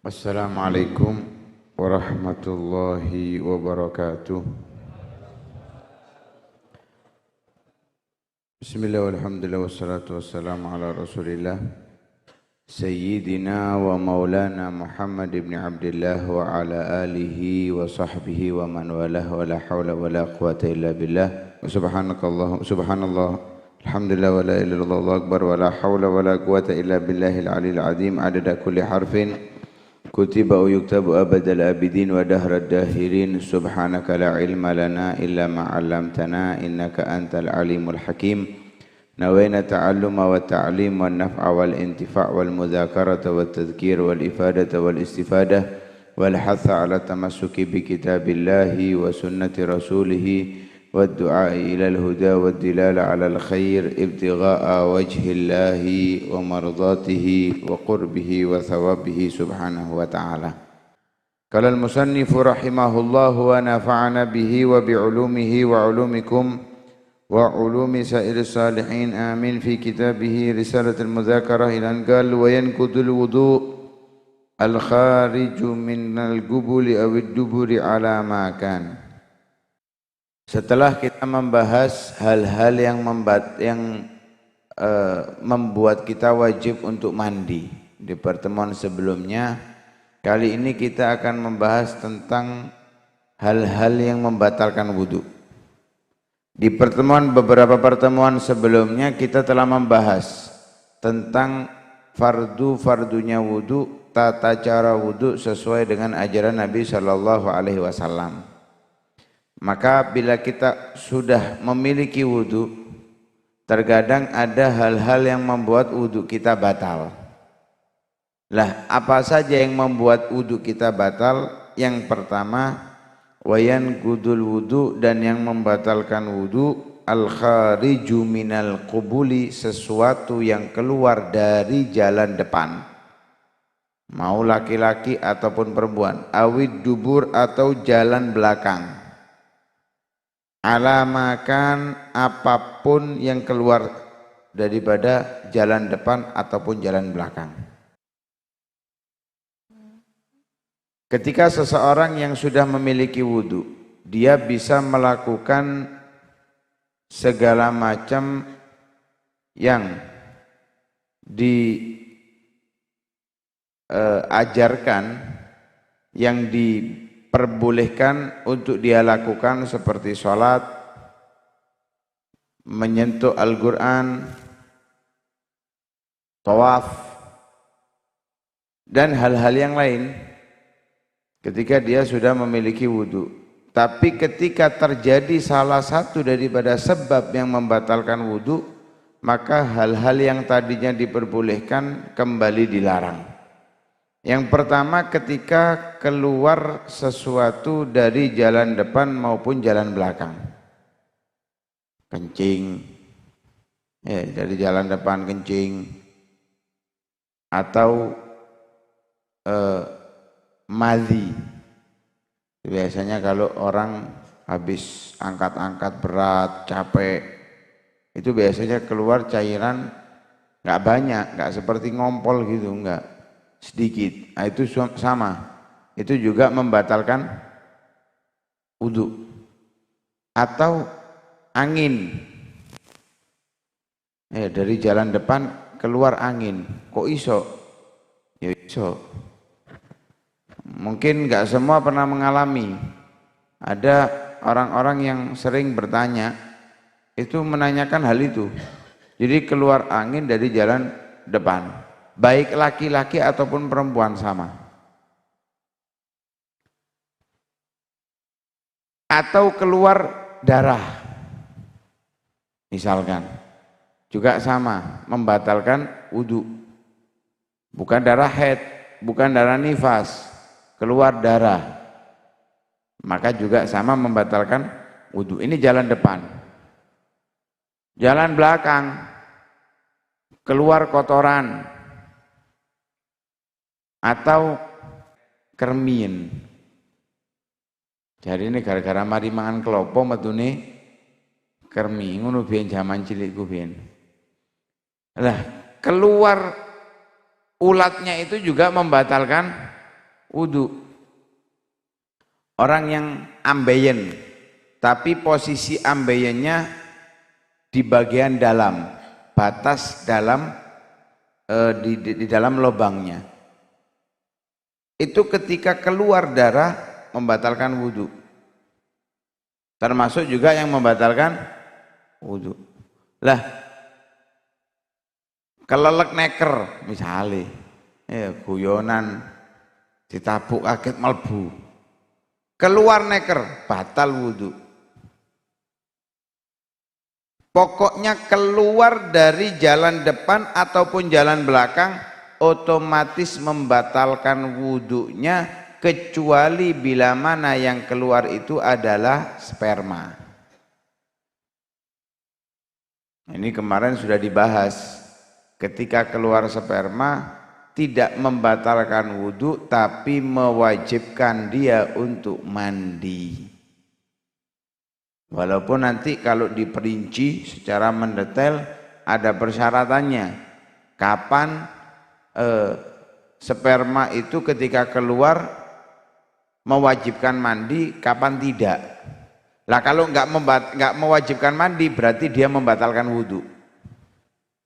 Assalamualaikum warahmatullahi wabarakatuh. Bismillah walhamdulillah wassalatu wassalamu ala rasulillah Sayyidina wa maulana Muhammad ibn Abdullah wa ala alihi wa sahbihi wa man walah wa la hawla wa la quwata illa billah. Subhanallah alhamdulillah wa la ilaha illallah Allahu akbar wa la hawla wa la quwata illa billahil aliyil azim adada kulli harfin kutiba wa yuktabu abadal abidin wa dahrad dahirin. Subhanaka la ilma lana illa ma 'allamtana innaka antal alimul hakim. Nawaina ta'alluma wa ta'lim wa naf'a wal intifa' wal mudzakarata wat tadhkir wal ifadata wal istifadah wal hatha 'ala tamassuki bi kitabillahi wa sunnati rasulih والدعاء إلى الهدى والدلالة على الخير ابتغاء وجه الله ومرضاته وقربه وثوابه سبحانه وتعالى. قال المصنف رحمه الله ونفعنا به وبعلومه وعلومكم وعلوم سائر الصالحين آمين في كتابه رسالة المذاكرة إلى أن قال وينقض الوضوء الخارج من القبل أو الدبر على ما كان. Setelah kita membahas hal-hal yang membuat kita wajib untuk mandi di pertemuan sebelumnya, kali ini kita akan membahas tentang hal-hal yang membatalkan wudu. Di beberapa pertemuan sebelumnya kita telah membahas tentang fardunya wudu, tata cara wudu sesuai dengan ajaran Nabi Shallallahu Alaihi Wasallam. Maka bila kita sudah memiliki wudu, terkadang ada hal-hal yang membuat wudu kita batal. Lah, apa saja yang membuat wudu kita batal? Yang pertama, wayan gudul wudu, dan yang membatalkan wudu al-khariju minal qubuli, sesuatu yang keluar dari jalan depan. Mau laki-laki ataupun perempuan, awid dubur atau jalan belakang. Alamakan apapun yang keluar daripada jalan depan ataupun jalan belakang. Ketika seseorang yang sudah memiliki wudu, dia bisa melakukan segala macam yang diajarkan, yang diperbolehkan untuk dia lakukan, seperti sholat, menyentuh Al-Quran, tawaf, dan hal-hal yang lain ketika dia sudah memiliki wudu. Tapi ketika terjadi salah satu daripada sebab yang membatalkan wudu, maka hal-hal yang tadinya diperbolehkan kembali dilarang. Yang pertama, ketika keluar sesuatu dari jalan depan maupun jalan belakang. Kencing, dari jalan depan kencing, atau madhi. Biasanya kalau orang habis angkat-angkat berat, capek, itu biasanya keluar cairan nggak banyak, nggak seperti ngompol gitu, enggak. Sedikit. Nah, itu sama, itu juga membatalkan wudu. Atau angin, dari jalan depan keluar angin, kok iso? Ya iso. Mungkin nggak semua pernah mengalami. Ada orang-orang yang sering bertanya, itu menanyakan hal itu. Jadi keluar angin dari jalan depan, baik laki-laki ataupun perempuan sama. Atau keluar darah, misalkan, juga sama, membatalkan wudu. Bukan darah haid, bukan darah nifas, keluar darah, maka juga sama membatalkan wudu. Ini jalan depan. Jalan belakang, keluar kotoran atau kermin. Jadi ini gara-gara mari mangan klopo metune kermi, ngono biyen jaman cilikku biyen. Lah, keluar ulatnya itu juga membatalkan wudu. Orang yang ambeien, tapi posisi ambeyennya di bagian dalam, batas dalam, di dalam lubangnya. Itu ketika keluar darah membatalkan wudu. Termasuk juga yang membatalkan wudu. Lah, kelelek neker misalnya, guyonan ditabuk kaget melbu, keluar neker batal wudu. Pokoknya keluar dari jalan depan ataupun jalan belakang otomatis membatalkan wudunya, kecuali bila mana yang keluar itu adalah sperma. Ini kemarin sudah dibahas, ketika keluar sperma tidak membatalkan wudu tapi mewajibkan dia untuk mandi. Walaupun nanti kalau diperinci secara mendetail ada persyaratannya. Kapan sperma itu ketika keluar mewajibkan mandi, kapan tidak. Lah kalau nggak mewajibkan mandi berarti dia membatalkan wudu.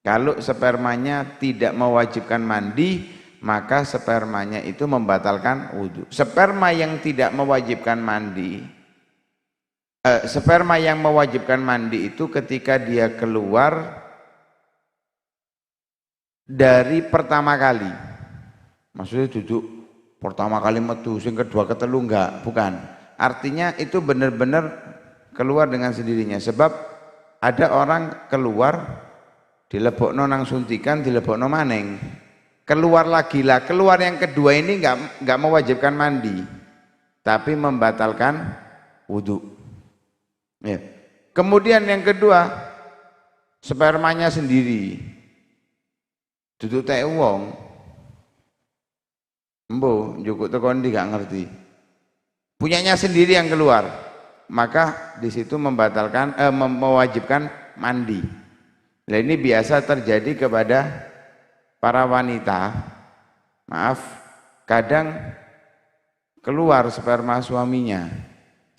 Kalau spermanya tidak mewajibkan mandi, maka spermanya itu membatalkan wudu. Sperma yang tidak mewajibkan mandi, sperma yang mewajibkan mandi itu ketika dia keluar dari pertama kali. Maksudnya duduk pertama kali metu, sing kedua ketelu enggak, bukan. Artinya itu benar-benar keluar dengan sendirinya. Sebab ada orang keluar dilebokno nang suntikan, dilebokno maneng. Keluar lagi lah, keluar yang kedua ini enggak mewajibkan mandi, tapi membatalkan wudu. Ya. Kemudian yang kedua, spermanya sendiri. Duduk teh wong. Embo, njukuk tekondi gak ngerti. Punyanya sendiri yang keluar. Maka di situ membatalkan mewajibkan mandi. Nah, ini biasa terjadi kepada para wanita. Maaf, kadang keluar sperma suaminya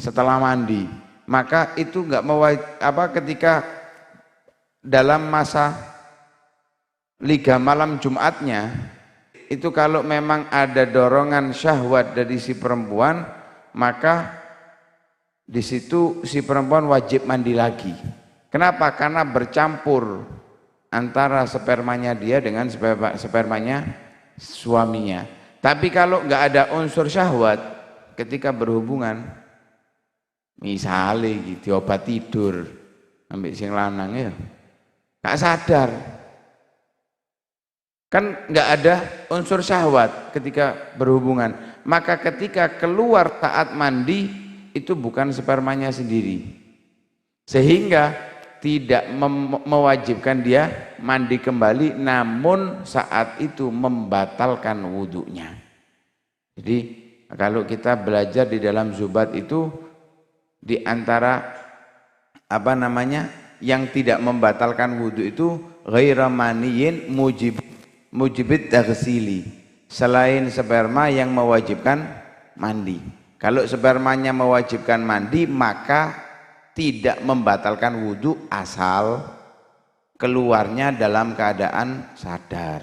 setelah mandi. Maka itu enggak ketika dalam masa liga malam Jumatnya itu kalau memang ada dorongan syahwat dari si perempuan, maka di situ si perempuan wajib mandi lagi. Kenapa? Karena bercampur antara spermanya dia dengan spermanya suaminya. Tapi kalau enggak ada unsur syahwat ketika berhubungan, misalnya gitu obat tidur ambil sing lanang ya gak sadar, kan nggak ada unsur syahwat ketika berhubungan, maka ketika keluar saat mandi itu bukan spermanya sendiri, sehingga tidak mewajibkan dia mandi kembali, namun saat itu membatalkan wudunya. Jadi kalau kita belajar di dalam zubat itu, di antara yang tidak membatalkan wudu itu ghaira maniyin mujibit taghsili, selain sperma yang mewajibkan mandi. Kalau spermanya mewajibkan mandi maka tidak membatalkan wudu asal keluarnya dalam keadaan sadar.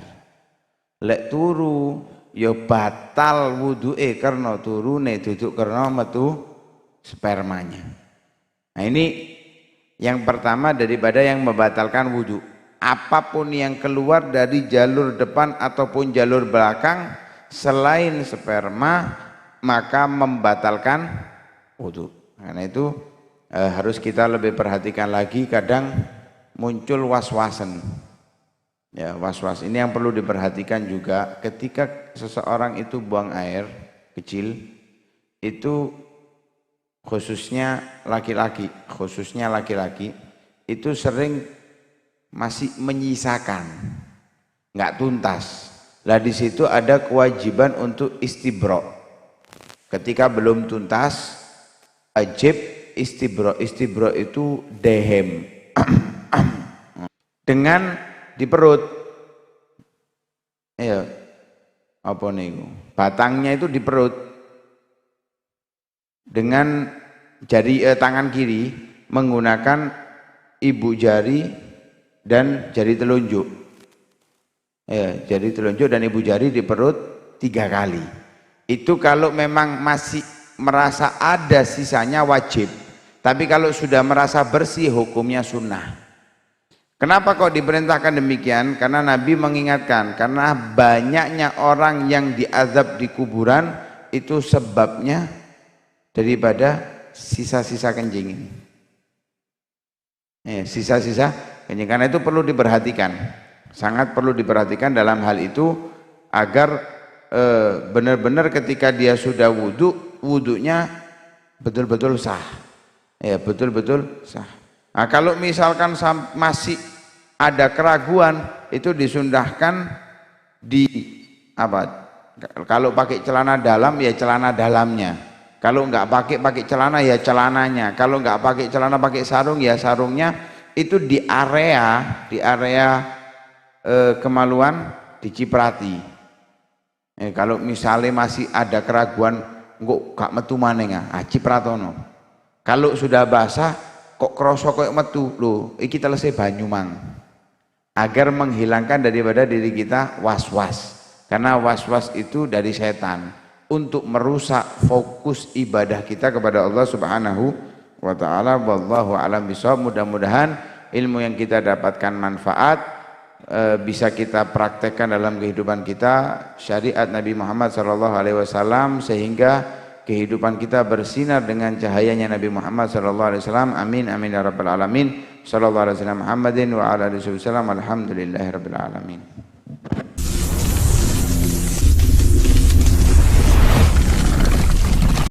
Lek turu ya batal wuduke karena turune duduk karena metu spermanya. Nah, ini yang pertama daripada yang membatalkan wudu. Apapun yang keluar dari jalur depan ataupun jalur belakang selain sperma maka membatalkan wudu. Karena itu harus kita lebih perhatikan lagi, kadang muncul was-wasan. Ya, was-was ini yang perlu diperhatikan juga ketika seseorang itu buang air kecil, itu khususnya laki-laki itu sering masih menyisakan, nggak tuntas. Lah di situ ada kewajiban untuk istibro. Ketika belum tuntas wajib istibro. Istibro itu dehem dengan di perut. Ya. apa niku? Batangnya itu di perut dengan jari tangan kiri menggunakan ibu jari dan jari telunjuk. Ya, jari telunjuk dan ibu jari di perut 3 kali. Itu kalau memang masih merasa ada sisanya wajib. Tapi kalau sudah merasa bersih hukumnya sunnah. Kenapa kok diperintahkan demikian? Karena Nabi mengingatkan, karena banyaknya orang yang diazab di kuburan itu sebabnya daripada sisa-sisa kencing. Sisa-sisa kencing, karena itu perlu diperhatikan, sangat perlu diperhatikan dalam hal itu agar benar-benar ketika dia sudah wudhunya betul-betul sah, ya betul-betul sah. Nah, kalau misalkan masih ada keraguan, itu disundahkan di apa? Kalau pakai celana dalam ya celana dalamnya. Kalau nggak pakai celana ya celananya. Kalau nggak pakai celana pakai sarung ya sarungnya. Itu di area kemaluan diciprati. Kalau misalnya masih ada keraguan, kok gak metu maneh cipratono. Kalau sudah basah kok kroso kok metu, lho iki telese banyu mang. Agar menghilangkan daripada diri kita was-was. Karena was-was itu dari setan untuk merusak fokus ibadah kita kepada Allah Subhanahu wa ta'ala. Wallahu a'lam bishawab. Mudah-mudahan ilmu yang kita dapatkan manfaat, bisa kita praktekkan dalam kehidupan kita syariat Nabi Muhammad SAW, sehingga kehidupan kita bersinar dengan cahayanya Nabi Muhammad SAW. Amin amin ya rabbal alamin. Sallallahu alaihi wasallam Muhammadin wa ala alihi wasallam. Alhamdulillahirabbil alamin.